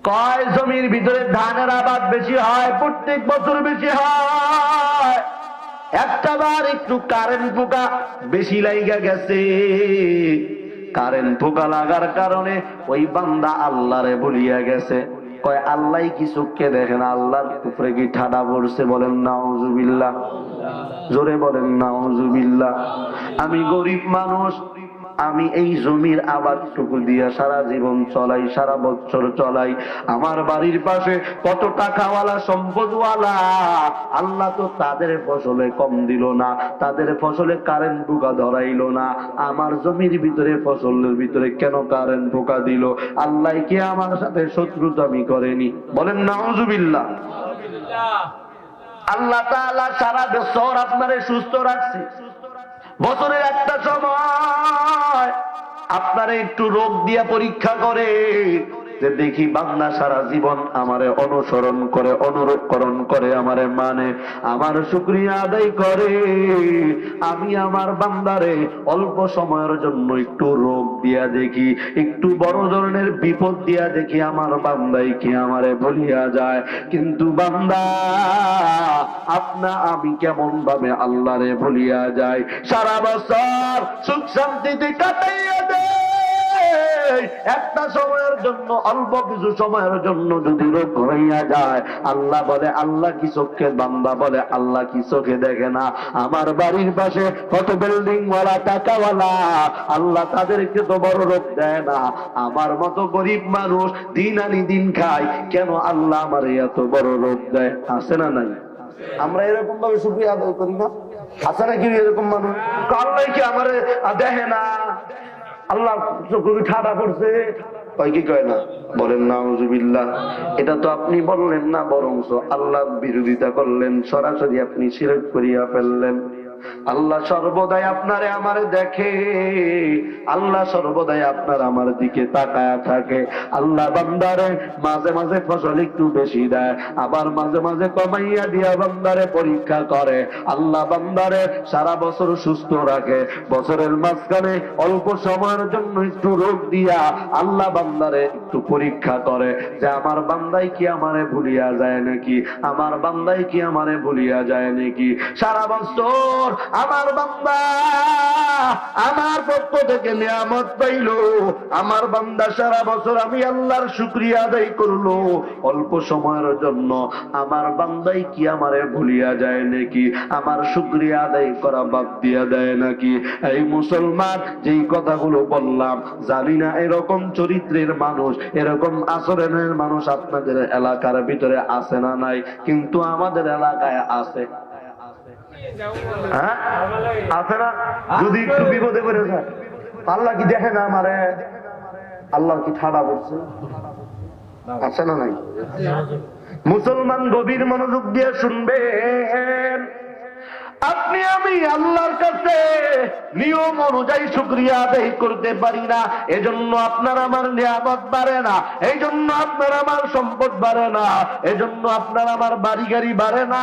কয় জমির ভিতরে ধানের আবাদ বেশি হয়, প্রত্যেক বছর বেশি হয়। একটা বার একটু কারেন্ট পোকা বেশি লাইগা গেছে। কারেন্ট পোকা লাগার কারণে ওই বান্দা আল্লাহরে ভুলিয়া গেছে। কয় আল্লাহ কি চোখকে দেখেন? আল্লাহর উপরে কি ঠাডা পড়ছে? বলেন নাউজুবিল্লাহ, জোরে বলেন নাউজুবিল্লাহ। আমি গরিব মানুষ, আমি এই জমির আবাদটুকু দিয়া সারা জীবন চলাই, সারা বছর চলাই। আমার বাড়ির পাশে কত টাকাওয়ালা সম্পদওয়ালা, আল্লাহ তো তাদের ফসলে কম দিল না, তাদের ফসলে কারেন্ট পোকা ধরাইল না। আমার জমির ভিতরে ফসলের ভিতরে কেন কারেন্ট পোকা দিল? আল্লাহ কি আমার সাথে শত্রুতামি করেনি? বলেন নাউজুবিল্লাহ। আল্লাহ তাআলা সারা বছর আপনারে সুস্থ রাখছে। বছরের একটা সময় আপনারে একটু রোগ দিয়া পরীক্ষা করে, যে দেখি বান্দা সারা জীবন আমারে অনুসরণ করে, অনুকরণ করে, আমারে মানে, আমার শুকরিয়া আদায় করে। আমি আমার বান্দারে অল্প সময়ের জন্য একটু রোগ দিয়া দেখি, একটু বড় ধরনের বিপদ দিয়া দেখি, আমার বান্দাই কি আমারে ভুলিয়া যায়। কিন্তু বান্দা আপনা আমি কেমন ভাবে আল্লাহরে ভুলিয়া যায়। সারা বছর সুখ শান্তিতে কাটাইয়া দেয়, একটা সময়ের জন্য, অল্প কিছু সময়ের জন্য যদি রোগ হইয়া যায়, আল্লাহ বলে আল্লাহ কি চোখে? বান্দা বলে আল্লাহ কি চোখে দেখে না? আমার বাড়ির পাশে কত বিল্ডিং ওয়ালা, টাকাওয়ালা, আল্লাহ তাদেরকে তো বড় রোগ দেয় না। আমার মতো গরিব মানুষ দিন আনি দিন খায়, কেন আল্লাহ আমার এত বড় রোগ দেয়? আছে না নাই? আমরা এরকম ভাবে শুকরিয়া আদায় করি না? আছে নাকি এরকম মানুষ? আল্লাহ কি আমার দেখে না? আল্লাহ চোখে ঠাডা পড়ছে, কয় কি কয় না? বলেন নাউজুবিল্লাহ। এটা তো আপনি বললেন না, বরঞ্চ আল্লাহ বিরোধিতা করলেন, সরাসরি আপনি শিরক করিয়া ফেললেন। আল্লাহ সর্বদাই আপনারে আমারে দেখে, আল্লাহ সর্বদাই আপনার আমার দিকে তাকায়া থাকে। আল্লাহ বান্দারে মাঝে মাঝে ফসল একটু বেশি দেয়, আবার মাঝে মাঝে কমাইয়া দিয়া বান্দারে পরীক্ষা করে। আল্লাহ বান্দারে সারা বছর সুস্থ রাখে, বছরের মাঝখানে অল্প সময়ের জন্য একটু রোগ দিয়া আল্লাহ বান্দারে একটু পরীক্ষা করে, যে আমার বান্দাই কি আমারে ভুলিয়া যায় নাকি? আমার বান্দাই কি আমারে ভুলিয়া যায় নাকি? সারা বছর আমার বান্দা আমার পক্ষ থেকে নিয়ামত পাইল, আমার বান্দা সারা বছর আমি আল্লাহর শুকরিয়া আদায় করলো, অল্প সময়ের জন্য আমার বান্দাই কি আমারে ভুলিয়া যায় নাকি? আমার শুকরিয়া আদায় করা বাদ দিয়া দেয় নাকি? এই মুসলমান, যেই কথাগুলো বললাম, জানি না এরকম চরিত্রের মানুষ, এরকম আচরণের মানুষ আপনাদের এলাকার ভিতরে আছে না নাই, কিন্তু আমাদের এলাকায় আছে। হ্যাঁ আছে না? যদি একটু বিপদে পড়ে যায়, আল্লাহ কি দেখে না আমারে? আল্লাহ কি ঠাডা পড়ছে? আছে না নাই? মুসলমান গভীর মনোযোগ দিয়ে শুনবেন। আপনি আমি আল্লাহর কাছে নিয়ম অনুযায়ী শুকরিয়া আদায় করতে পারি না, এজন্য আপনার আমার নিয়ামত বাড়ে না, এই জন্য আপনার আমার সম্পদ বাড়ে না, এজন্য আপনার আমার বাড়ি গাড়ি বাড়ে না।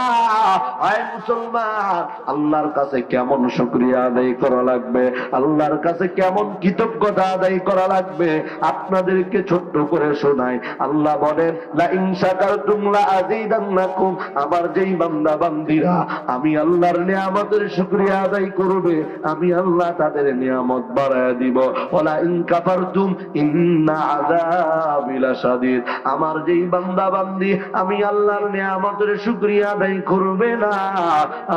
আয় মুসলমান, আল্লাহর কাছে কেমন শুকরিয়া আদায় করা লাগবে, আল্লাহর কাছে কেমন কৃতজ্ঞতা আদায় করা লাগবে, আপনাদেরকে ছোট্ট করে শোনাই। আল্লাহ বলেন, লা ইন শাকারতুম লা আযীদান্নাকুম। আমার যেই বান্দা বান্দীরা আমি আল্লাহর নিয়ামতের শুকরিয়া আদায় করবে, আমি আল্লাহ তাদের নিয়ামত বাড়ায় দিব। ওয়ালা ইন কাফারতুম ইন্না আযাবি লাশাদীদ। আমার যেই বান্দা বান্দি আমি আল্লাহর নিয়ামতের শুকরিয়া আদায় করবে না,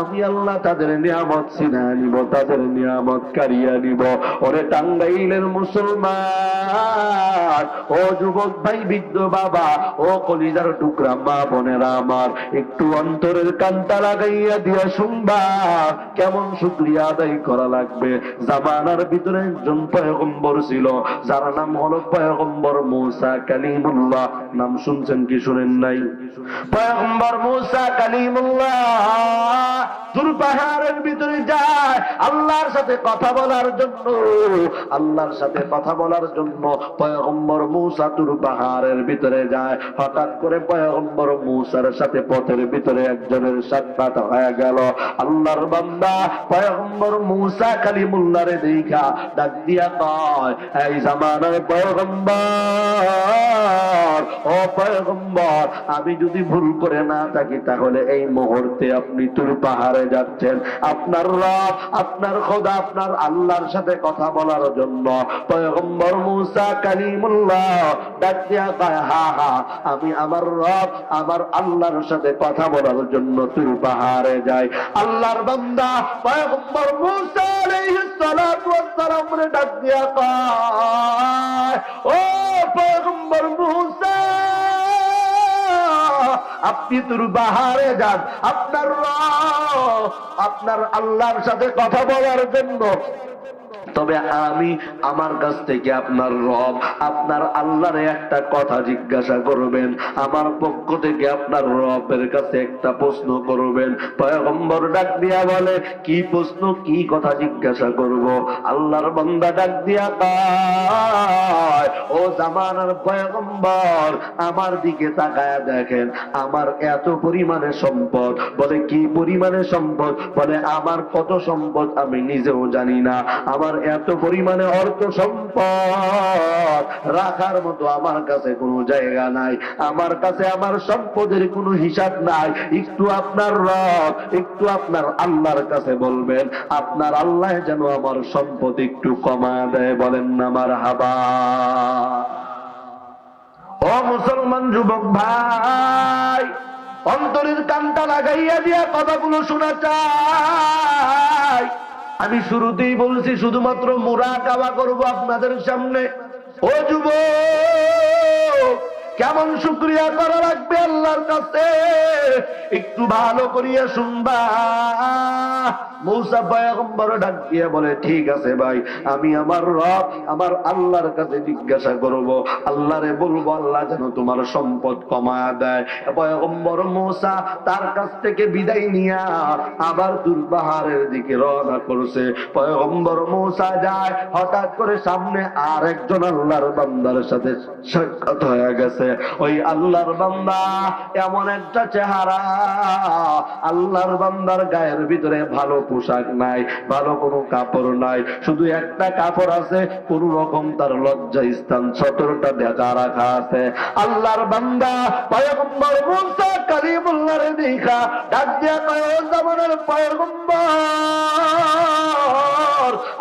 আমি আল্লাহ তাদের নিয়ামত ছিনিয়ে নিব, তাদের নিয়ামত কারিয়া নিব। ওরে টাঙ্গাইলের মুসলমান, ও যুবক ভাই, বৃদ্ধ বাবা, ও কলিজার টুকরা মা বোনেরা আমার, একটু অন্তরের কানটা লাগাইয়া দিয়া শুনবা কেমন শুকরিয়া আদায় করা লাগবে। জামানার ভিতরে একজন পয়গম্বর ছিল, যার নাম হলো পয়গম্বর মূসা কালিমুল্লাহ। নাম শুনছেন কি শুনেন নাই? পয়গম্বর মূসা কালিমুল্লাহ তুর পাহাড়ের ভিতরে যায় আল্লাহর সাথে কথা বলার জন্য। আল্লাহর সাথে কথা বলার জন্য পয়গম্বর মূসা তুর পাহাড়ের ভিতরে যায়। হঠাৎ করে পয়গম্বর মূসার সাথে পথের ভিতরে একজনের সাক্ষাৎ হয়ে গেল। আল্লাহর বান্দা পয়গম্বর মূসা কালিমুল্লাহরে দেখা ডাক দিয়া কয়, এই জামানার পয়গম্বর, ও পয়গম্বর, আমি যদি ভুল করে না থাকি তাহলে এই মুহূর্তে আপনি তুর পাহাড়ে যাচ্ছেন আপনার রব, আপনার খোদা, আপনার আল্লাহর সাথে কথা বলার জন্য। পয়গম্বর মূসা কালিমুল্লাহ ডাক দিয়া কয়, হ্যাঁ হ্যাঁ, আমি আমার রব, আমার আল্লাহর সাথে কথা বলার জন্য তুর পাহাড়ে যাই। আল্লাহর বান্দা পয়গম্বর মূসা আলাইহিস সালাতু ওয়াস সালাম রে ডাক দিয়া কয়, ও পয়গম্বর মূসা, আপনি তুর পাহাড়ে যান আপনার রব, আপনার আল্লাহর সাথে কথা বলার জন্য। তবে আমি আমার কাছ থেকে আপনার রব, আপনার আল্লাহর একটা কথা জিজ্ঞাসা করবেন, আমার পক্ষ থেকে আপনার রবের কাছে একটা প্রশ্ন করবেন। পয়গম্বর ডাক দিয়া বলে, কি প্রশ্ন, কি কথা জিজ্ঞাসা করব? আল্লাহর বান্দা ডাক দিয়া কয়, ও জামানার পয়গম্বর, আমার দিকে তাকায়া দেখেন, আমার এত পরিমাণে সম্পদ। বলে, কি পরিমাণে সম্পদ? বলে, আমার কত সম্পদ আমি নিজেও জানি না, আমার এত পরিমাণে অর্থ সম্পদ রাখার মতো আমার কাছে কোনো জায়গা নাই, আমার কাছে আমার সম্পদের কোনো হিসাব নাই। একটু আপনার রব, একটু আপনার আল্লাহর কাছে বলবেন, আপনার আল্লাহ যেন আমার সম্পদ একটু কমা দেয়। বলেন না মারহাবা। ও মুসলমান যুবক ভাই, অন্তরের কানটা লাগাইয়া দিয়া কথাগুলো শোনা চাই। আমি শুরুতেই বলছি শুধুমাত্র মুরাকাবা করব আপনাদের সামনে। ও যুবক, কেমন শুকরিয়া করা লাগবে আল্লাহর কাছে একটু ভালো করিয়া শুনবা। মূসা পয়গম্বর ডাক দিয়ে বলে, ঠিক আছে ভাই, আমি আমার রব, আমার আল্লাহর কাছে জিজ্ঞাসা করব, আল্লাহরে বলবো আল্লাহ যেন তোমার সম্পদ কমায়া দেয়। পয়গম্বর মূসা তার কাছ থেকে বিদায় নিয়া আবার তুর পাহাড়ের দিকে রওনা করছে। পয়গম্বর মূসা যায়, হঠাৎ করে সামনে আর একজন আল্লাহর বান্দার সাথে সাক্ষাৎ হয়ে গেছে। ওই আল্লাহর বান্দা এমন একটা চেহারা, আল্লাহর বান্দার গায়ের ভিতরে ভালো পোশাক নাই, ভালো কোনো কাপড় নাই, শুধু একটা কাপড় আছে, কোন রকম তার লজ্জা স্থান সতরটা দেখা রাখা আছে। আল্লাহর বান্দা পয়গম্বর মূসা কালিমুল্লাহরে দেখা ডাক দিয়া কয়, ও জামানার পয়গম্বর,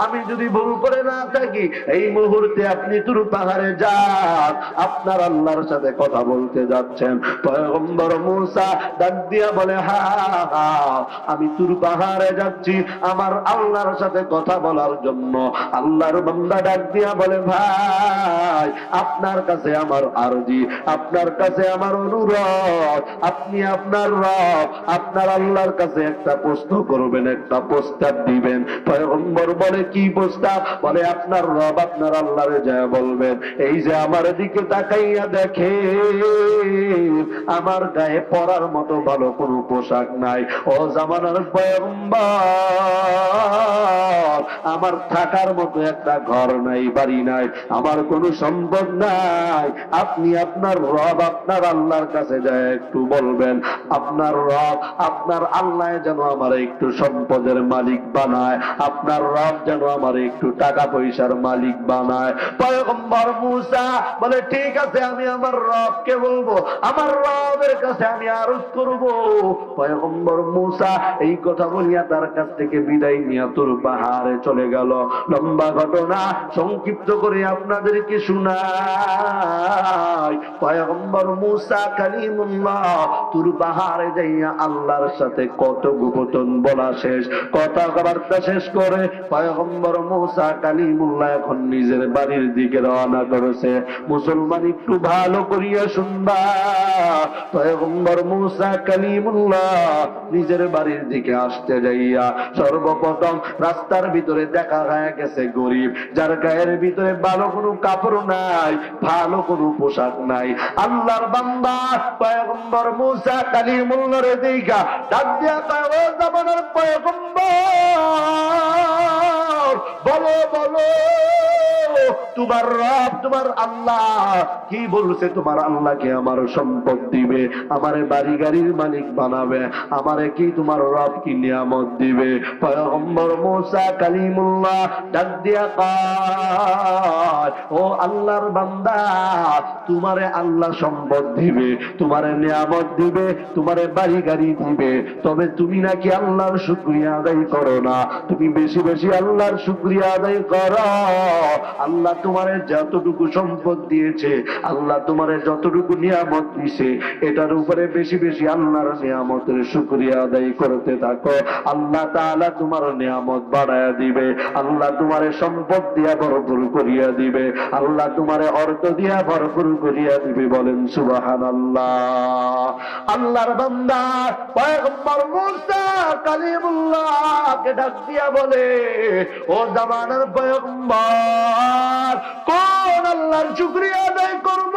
আমি যদি ভুল করে না থাকি এই মুহূর্তে আপনি তুর পাহাড়ে যান, আপনার আল্লাহর সাথে কথা বলতে যাচ্ছেন। পয়গম্বর মূসা ডাক দিয়া বলে, হ্যাঁ, আমি তুর পাহাড়ে যাচ্ছি আমার আল্লাহর সাথে কথা বলার জন্য। আল্লাহর বান্দা ডাক দিয়া বলে, ভাই, আপনার কাছে আমার আরজি, আপনার কাছে আমার অনুরোধ, আপনি আপনার রব, আপনার আল্লাহর কাছে একটা প্রশ্ন করবেন, একটা প্রস্তাব দিবেন। পয়গম্বর বলে, কি প্রস্তাব? বলে, আপনার রব আপনার আল্লাহরে যায় বলবেন, এই যে আমার দিকে তাকাইয়া দেখে আমার গায়ে পরার মতো ভালো কোনো পোশাক নাই। ও জামানার পয়গম্বর, আমার থাকার মতো একটা ঘর নাই, বাড়ি নাই, আমার কোনো সম্পদ নাই। আপনি আপনার রব আপনার আল্লাহর কাছে যায় একটু বলবেন, আপনার রব আপনার আল্লাহ যেন আমার একটু সম্পদের মালিক বানায়, আপনার রব যেন আমার একটু টাকা পয়সার মালিক বানায়। পয়গম্বর মূসা বলে, ঠিক আছে, আমি আমার রবকে বলবো, আমার রবের কাছে আমি আরজ করব। পয়গম্বর মূসা এই কথা বলিয়া তার কাছ থেকে বিদায় নিয়ে তুর পাহাড়ে চলে গেল। লম্বা ঘটনা সংক্ষিপ্ত করে আপনাদেরকে শোনাই। পয়গম্বর মূসা কালিমুল্লাহ তুর পাহাড়ে যাইয়া আল্লাহর সাথে কত গোপন বলা শেষ, কথাবার্তা শেষ করে পয়গম্বর মূসা কালিমুল্লাহ এখন নিজের বাড়ির দিকে রওনা করেছে। মুসলমান একটু ভালো করিয়া শুনবা। পয়গম্বর মূসা কালিমুল্লাহ নিজের বাড়ির দিকে আসতে যাইয়া সর্বপ্রথম রাস্তার ভিতরে দেখা হয়ে গেছে গরিব, যার গায়ের ভিতরে ভালো কোনো কাপড় নাই, ভালো কোনো পোশাক নাই। আল্লাহর বান্দা পয়গম্বর মূসা কালিমুল্লাহর দেখা ডাক দিয়া কয়, ও জামানার পয়গম্বর, বলো বলো তোমার রব তোমার আল্লাহ কি বলছে? তোমার আল্লাহকে আমার সম্পদ দিবে, আমারে বাড়ি গাড়ির মালিক বানাবে, আমারে কি তোমার রব কি নিয়ামত দিবে? পয়গম্বর মুসা কালিমুল্লাহ ডাক দিয়া কয়, ও আল্লাহর বান্দা, তোমারে আল্লাহ সম্পদ দিবে, তোমারে নিয়ামত দিবে, তোমারে বাড়ি গাড়ি দিবে, তবে তুমি নাকি আল্লাহর শুকরিয়া আদায় করো না। তুমি বেশি বেশি আল্লাহর শুকরিয়া আদায় করো। আল্লাহ তোমারে যতটুকু সম্পদ দিয়েছে, আল্লাহ তোমারে যতটুকু নিয়ামত দিয়েছে, এটার উপরে বেশি বেশি আল্লাহর নিয়ামতের শুকরিয়া আদায় করতে থাকো। আল্লাহ তাআলা তোমার নিয়ামত বাড়ায়া দিবে, আল্লাহ তোমারে সম্পদ দিয়া ভরপুর করিয়া দিবে, আল্লাহ তোমারে অর্থ দিয়া ভরপুর করিয়া দিবে। বলেন সুবহানাল্লাহ। আল্লাহর বান্দা পয়গম্বর মুসা কালিমুল্লাহকে ডাক দিয়া বলে, ও জামানার পয়গম্বর, কোন আল্লাহর শুকরিয়া আদায় করব,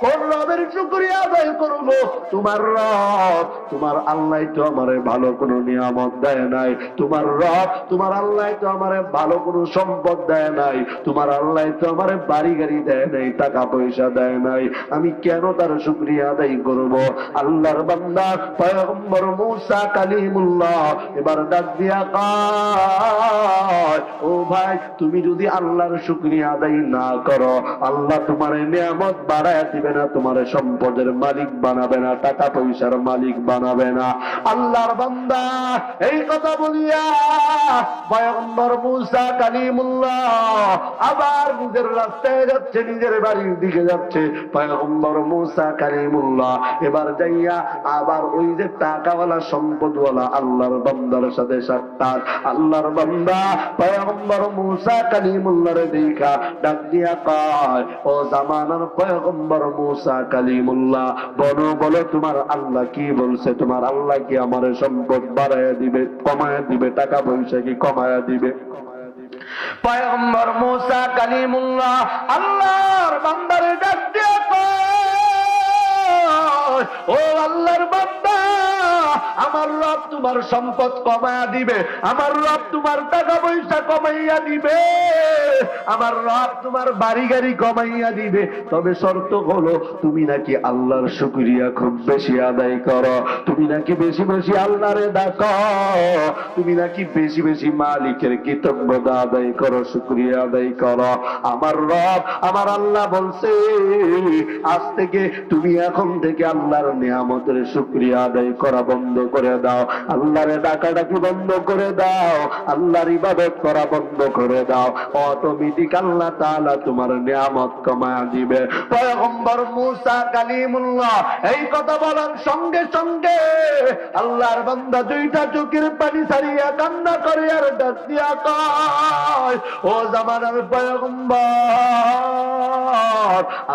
কোন রবের শুকরিয়া আদায় করব? তোমার রব তোমার আল্লাহ তো আমারে ভালো কোনো নিয়ামত দেয় নাই, তোমার রব তোমার আল্লাহ তো আমারে ভালো কোনো সম্পদ দেয় নাই, তোমার আল্লাহ তো আমারে বাড়ি গাড়ি দেয় নাই, টাকা পয়সা দেয় নাই, আমি কেন তার শুকরিয়া আদায় করব? আল্লাহর বান্দা পয়গম্বর মুসা কালিমুল্লাহ এবার ডাক দিয়া কয়, ও ভাই, তুমি যদি আল্লাহর শুকরিয়া আদায় না করো, আল্লাহ তোমার নিয়ামত বাড়ায় দিবে না, তোমার সম্পদের মালিক বানাবে না, টাকা পয়সার মালিক বানাবে না। আল্লাহর বান্দা এই কথা বলিয়া পয়গম্বর মুসা কালিমুল্লাহ আবার নিজের রাস্তায় যাচ্ছে, নিজের বাড়ির দিকে যাচ্ছে। পয়গম্বর মুসা কালিমুল্লাহ এবার যাইয়া আবার ওই যে টাকাওয়ালা সম্পদওয়ালা আল্লাহর বান্দার সাথে সাক্ষাৎ। আল্লাহর বান্দা পয়গম্বর মুসা কালিমুল্লাহর দেখা ডাক দিয়া কয়, ও জামানার পয়গম্বর মুসা কালিমুল্লাহ, বলো বলো তোমার আল্লাহ কি বলছে? তোমার আল্লাহ কি আমার সম্পদ বাড়ায়া দিবে, কমায়া দিবে, টাকা পয়সা কি কমায়া দিবে? পয়গম্বর মুসা কালিমুল্লাহ আল্লাহর বান্দারে ডাক দিয়া কয়, ও আল্লাহর বান্দা, আমার রব তোমার সম্পদ কমায়া দিবে, আমার রব তোমার টাকা পয়সা কমাইয়া দিবে, আমার রব তোমার বাড়ি গাড়ি কমাইয়া দিবে, তবে শর্ত হলো তুমি নাকি আল্লাহর শুকরিয়া খুব বেশি আদায় করো, তুমি নাকি বেশি বেশি আল্লাহরে ডাকো, তুমি নাকি বেশি বেশি মালিকের কৃতজ্ঞতা আদায় করো, শুকরিয়া আদায় করো। আমার রব আমার আল্লাহ বলছে, আজ থেকে তুমি এখন থেকে আল্লাহর নিয়ামতের শুকরিয়া আদায় করা বন্ধ করে দাও, আল্লাহরে ডাকাডাকি বন্ধ করে দাও, আল্লাহর ইবাদত করা বন্ধ করে দাও, অটোমেটিক আল্লাহ তাআলা তোমার নিয়ামত কমায়া দিবে। পয়গম্বর মুসা কালিমুল্লাহ এই কথা বলার সঙ্গে সঙ্গে আল্লাহর বান্দা দুইটা চোখের পানি ছাড়িয়া কান্না করে আর ডাক দিয়া কয়, ও জামানার পয়গম্বর,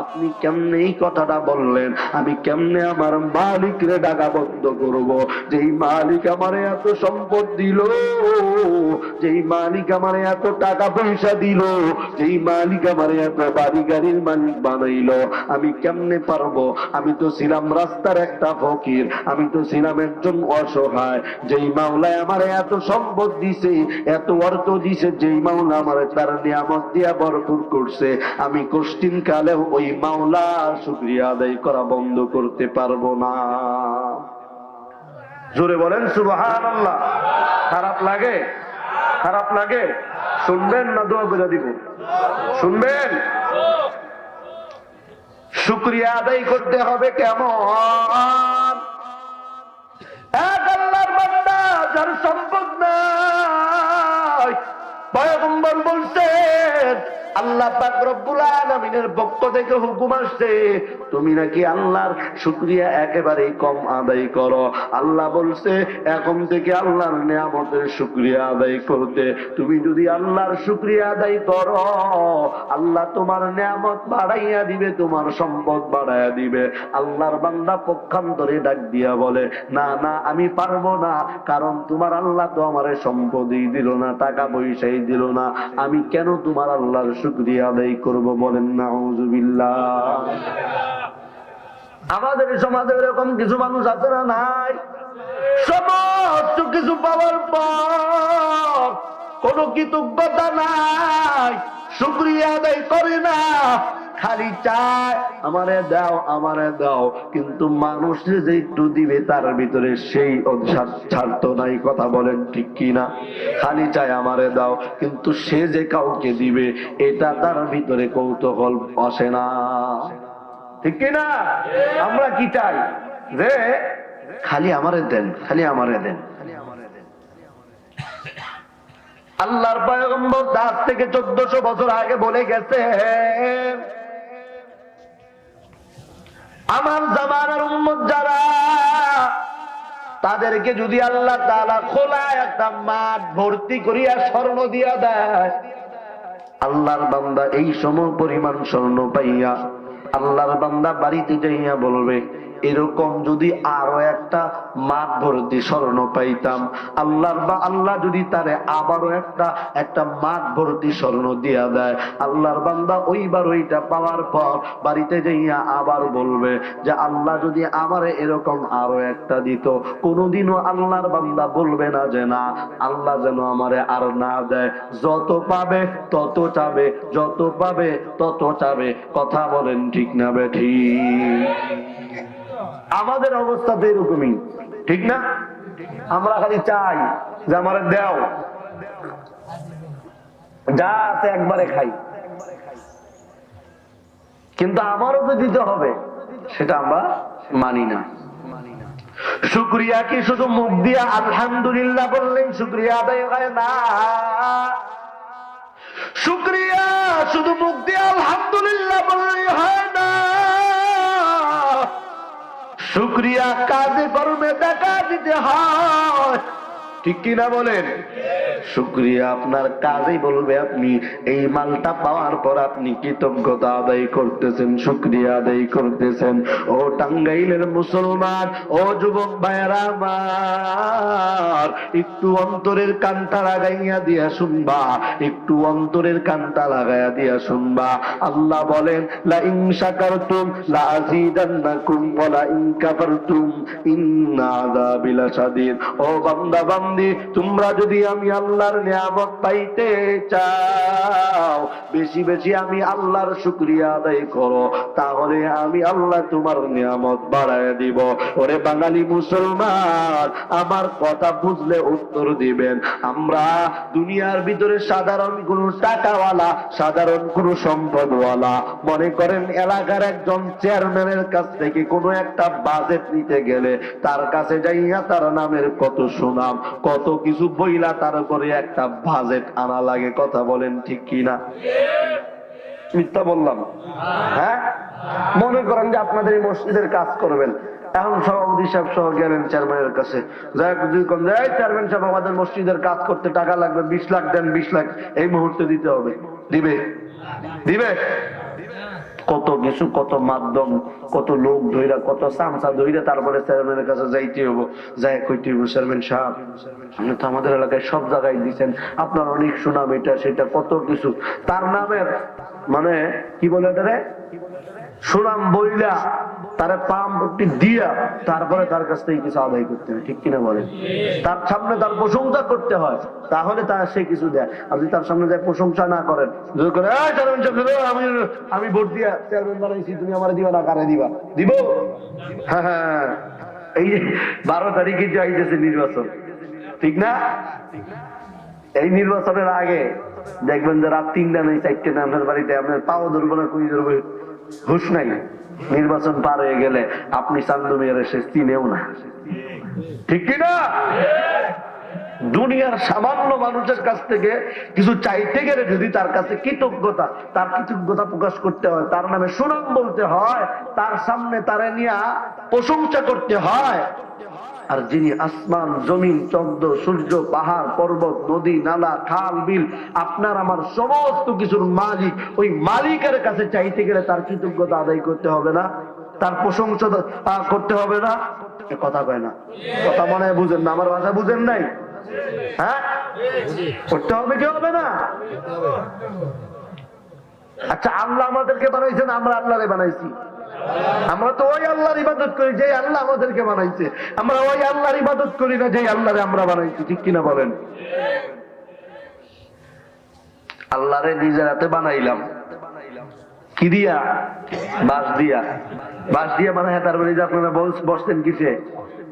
আপনি কেমনে এই কথাটা বললেন? আমি কেমনে আমার মালিকরে ডাকা বন্ধ করব? যেই মালিক আমারে এত সম্পদ দিল, যেই মালিক আমারে এত টাকা পয়সা দিল, যেই মালিক আমারে এত বাড়ি গাড়ির মালিক বানাইলো, আমি কেমনে পারবো? আমি তো ছিলাম রাস্তার একটা ফকির, আমি তো ছিলাম একজন অসহায়। যেই মাওলায় আমারে এত সম্পদ দিছে, এত অর্থ দিছে, যেই মাওলা আমারে তার নিয়ামত দিয়া ভরপুর করছে, আমি কষ্টিন কালেও ওই মাওলার শুকরিয়া আদায় করা বন্ধ করতে পারবো না। জোরে বলেন সুবহানাল্লাহ। খারাপ লাগে? খারাপ লাগে? শুনবেন না দোয়া করে দিব? শুনবেন? শুকরিয়া আদায় করতে হবে কেমন? এক আল্লাহর বান্দা যার সম্পদ নাই, পয়গম্বর বলছেন আল্লাহ পাক রব্বুল আলামিনের পক্ষ থেকে হুকুম আসছে, তুমি নাকি আল্লাহর শুকরিয়া একেবারেই কম আদায় করো। আল্লাহ বলছে এখন থেকে আল্লাহর নিয়ামতের শুকরিয়া আদায় করতে। তুমি যদি আল্লাহর শুকরিয়া আদায় করো, আল্লাহ তোমার নিয়ামত বাড়াইয়া দিবে, তোমার সম্পদ বাড়াইয়া দিবে। আল্লাহর বান্দা পক্ষান্তরে ডাক দিয়া বলে, না না, আমি পারবো না, কারণ তোমার আল্লাহ তো আমারে সম্পদই দিল না, টাকা পয়সাই দিল না, আমি কেন তোমার আল্লাহর শুকরিয়া আদায় করব? বলেন নাউযুবিল্লাহ। আমাদের সমাজে এরকম কিছু মানুষ আছে না নাই? সমস্ত কিছু পাওয়ার পর কোনো কৃতজ্ঞতা নাই, শুকরিয়া আদায় করে না, খালি চায় আমারে দাও আমারে দাও, কিন্তু মানুষ যে একটু দিবে তার ভিতরে সেই স্বার্থ নাই। কথা বলেন ঠিক কিনা? খালি চায় আমারে দাও, কিন্তু সে যে কাউকে দিবে এটা তার ভিতরে কৌতূহল আসে না। ঠিক কিনা? আমরা কি চাই? যে খালি আমারে দেন, খালি আমারে দেন। আল্লাহর পয়গম্বর আজ থেকে 1400 বছর আগে বলে গেছে, আমার জামানার উম্মত যারা, তাদেরকে যদি আল্লাহ তাআলা খোলা একটা মাঠ ভর্তি করিয়া স্বর্ণ দিয়া দেয়, আল্লাহর বান্দা এই সময় পরিমাণ স্বর্ণ পাইয়া আল্লাহর বান্দা বাড়িতে যাইয়া বলবে, এরকম যদি আরো একটা মাঠ ভর্তি স্বর্ণ পাইতাম, আল্লাহ যদি তারে আবারও একটা মাঠ ভর্তি স্বর্ণ দিয়া দেয়, আল্লাহর বান্দা ওইবার ওইটা পাওয়ার পর বাড়িতে যাইয়া আবার বলবে যে আল্লাহ যদি আমারে এরকম আরো একটা দিত। কোনোদিনও আল্লাহর বান্দা বলবে না যে না, আল্লাহ যেন আমারে আর না দেয়। যত পাবে তত চাবে, যত পাবে তত চাবে। কথা বলেন ঠিক না বেঠিক? আমাদের অবস্থা তো এরকমই, ঠিক না? আমরা খালি চাই যে আমারে দাও, যা আছে একবারে খাই, কিন্তু আমারও তো দিতে হবে, সেটা আমরা মানি না। শুকরিয়া কি শুধু মুখ দিয়া আলহামদুলিল্লাহ বললেই শুকরিয়া আদায় হয় না? শুকরিয়া শুধু মুখ দিয়ে আলহামদুলিল্লাহ বললেই হয় না, শুকরিয়া কাজে কর্মে দেখা দিতে হয়। ঠিক কিনা বলেন? শুকরিয়া আপনার কাজেই বলবে আপনি এই মালটা পাওয়ার পর আপনি কৃতজ্ঞতা আদায় করতেছেন, শুকরিয়া আদায় করতেছেন। ও টাঙ্গাইলের মুসলমান, ও যুবক ভাইয়েরা আমার, একটু অন্তরের কানটা লাগাইয়া দিয়া শুনবা, একটু অন্তরের কানটা লাগাইয়া দিয়া শুনবা। আল্লাহ বলেন, লা ইন শাকারতুম লা আযীদান্নাকুম ওয়া লা ইন কাফারতুম ইন্না আযাবি লাশাদীদ। ও বান্দা বান্দি, তোমরা যদি আমি আল্লাহর নিয়ামত পাইতে চাও, বেশি বেশি আমি আল্লাহর শুকরিয়া আদায় করো, তাহলে আমি আল্লাহ তোমার নিয়ামত বাড়ায় দিব। ওরে বাঙালি মুসলমান, আমার কথা বুঝলে উত্তর দিবেন। আমরা দুনিয়ার ভিতরে সাধারণ কোন টাকাওয়ালা, সাধারণ কোন সম্পদওয়ালা, মনে করেন এলাকার একজন চেয়ারম্যানের কাছ থেকে কোনো একটা বাজেট নিতে গেলে তার কাছে যাইয়া তার নামের কত সুনাম, কত কিছু বইলা তারপরে একটা বাজেট আনা লাগে। কথা বলেন ঠিক কিনা? মিথ্যা বললাম? হ্যাঁ, মনে করেন যে আপনাদের এই মসজিদের কাজ করবেন, এখন সভাপতি সাহেব সহ গেলেন চেয়ারম্যানের কাছে, চেয়ারম্যান সাহেব আমাদের মসজিদের কাজ করতে টাকা লাগবে, 20 লাখ দেন, 20 লাখ এই মুহূর্তে দিতে হবে। দিবে? দিবে? কত কিছু, কত মাধ্যম, কত লোক ধইরা, কত চামচা ধইরা তারপরে চেয়ারম্যানের কাছে যাইতে হবো, যাই কইতে হবো, চেয়ারম্যান সাহেব আপনি তো আমাদের এলাকায় সব জায়গায় দিচ্ছেন, আপনার অনেক সুনাম, এটা সেটা কত কিছু, তার নামের মানে কি বলে এটারে সুনাম বইলা তারে পাম্পটি দিয়া তারপরে তার কাছ থেকে কিছু আদায় করতে হয়। ঠিক কিনা বলেন? তার সামনে তার প্রশংসা করতে হয়, তাহলে তার সে কিছু দেয়। আপনি তার সামনে যায় প্রশংসা না করেন, আমি ভোট দিয়া চেয়ারম্যান বানাইছি, তুমি আমার দিবা না, কারে দিবা? দিব? হ্যাঁ হ্যাঁ, এই যে 12 তারিখে যে আইতেছে নির্বাচন, ঠিক না? এই নির্বাচনের আগে দেখবেন যে রাত 3টা নেই 4টে না, আপনার বাড়িতে আপনার পাও ধরবো না, কুই ধরবো, হুশ নাই। নির্বাচন পার হয়ে গেলে আপনি চান্দু মেয়ের সে চিনেও না। ঠিক কিনা? দুনিয়ার সামান্য মানুষের কাছ থেকে কিছু চাইতে গেলে যদি তার কাছে তার কৃতজ্ঞতা প্রকাশ করতে হয়, তার নামে সুনাম বলতে হয়, তার সামনে তারে নিয়ে প্রশংসা করতে হয়, আর যিনি আসমান জমিন চন্দ্র সূর্য পাহাড় পর্বত নদী নালা খাল বিল আপনার আমার সমস্ত কিছুর মালিক, ওই মালিকের কাছে চাইতে গেলে তার কৃতজ্ঞতা আদায় করতে হবে না? তার প্রশংসা করতে হবে না? কথা কয় না, কথা মনে হয় বুঝেন না, আমার ভাষা বুঝেন নাই? হ্যাঁ, করতে হবে কি হবে না? আচ্ছা, আল্লাহ আমাদেরকে বানাইছেন, আমরা আল্লাহরে বানাইছি? আমরা তো ওই আল্লাহর ইবাদত করি যে আল্লাহ আমাদেরকে বানাইছে, আমরা ওই আল্লাহর ইবাদত করি না যে আল্লাহরে আমরা বানাইছি। ঠিক কিনা বলেন? আল্লাহরে নিজের হাতে বানাইলাম কি দিয়া? বাঁশ দিয়া। বাঁশ দিয়া মানে তারপরে যে আপনারা বসতেন কিসে?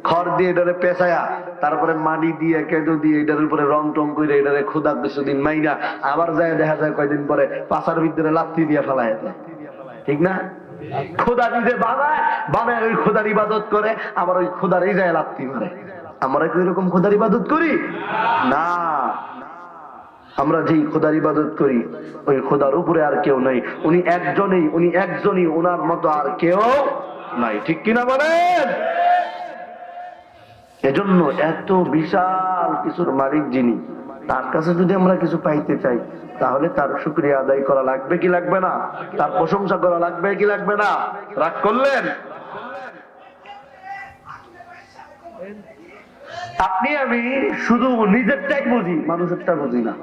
খড় দিয়ে এটারে পেঁচায়া, তারপরে মাটি দিয়ে কেঁদো দিয়ে এটার উপরে রং টং করে এটারে খোদা কিছুদিন মাইনা আবার যায় দেখা যায় কয়দিন পরে পাশার ভিতরে লাত্তি দিয়ে ফেলায়, ঠিক না? খোদা নিজে বানায়, বানায় ওই খোদার ইবাদত করে, আবার ওই খোদারই যায় লাত্তি মারে। আমরা কি এরকম খোদার ইবাদত করি? না, আমরা যেই খোদার ইবাদত করি ওই খোদার উপরে আর কেউ নাই, উনি একজনই, ওনার মতো আর কেউ নাই, ঠিক কিনা বলেন? এজন্য এত বিশাল কিছুর মালিক যিনি, তার কাছে যদি আমরা কিছু পাইতে চাই তাহলে তার শুকরিয়া আদায় করা লাগবে কি লাগবে না? তার প্রশংসা করা লাগবে কি লাগবে না? রাগ করলেন? আপনি আমি শুধু নিজেরটাই বুঝি, মানুষেরটা বুঝি না।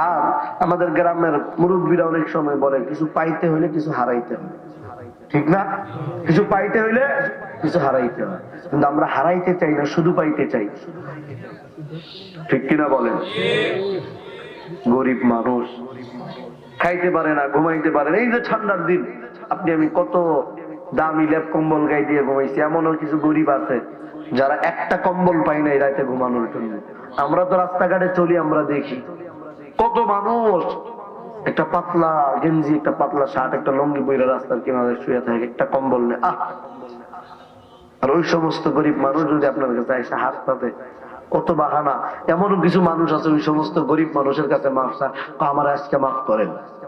আর আমাদের গ্রামের মুরব্বীরা অনেক সময় বলে কিছু পাইতে হইলে কিছু হারাইতে হয়, ঠিক না? কিছু পাইতে হইলে কিছু হারাইতে হয়, কিন্তু আমরা হারাইতে চাই না, শুধু পাইতে চাই, ঠিক কিনা বলেন? গরিব মানুষ খাইতে পারে না, ঘুমাইতে পারে না। এই যে ঠান্ডার দিন আপনি আমি কত দামি লেপ কম্বল গায়ে দিয়ে ঘুমাইছি, এমনও কিছু গরিব আছে যারা একটা কম্বল পাই নাই রাতে ঘুমানোর জন্য। আমরা তো রাস্তাঘাটে চলি, আমরা দেখি কত মানুষ একটা পাতলা গেঞ্জি, একটা পাতলা শার্ট, একটা লঙ্গি বইরা রাস্তার কিনারে শুয়ে থাকে, একটা কম্বল নেই। আর ওই সমস্ত গরিব মানুষ যদি আপনার কাছে এসে হাত পাতে, কত বাহানা। এমনও কিছু মানুষ আছে ওই সমস্ত গরিব মানুষের কাছে মাফ চা, আমার আজকে মাফ করেন,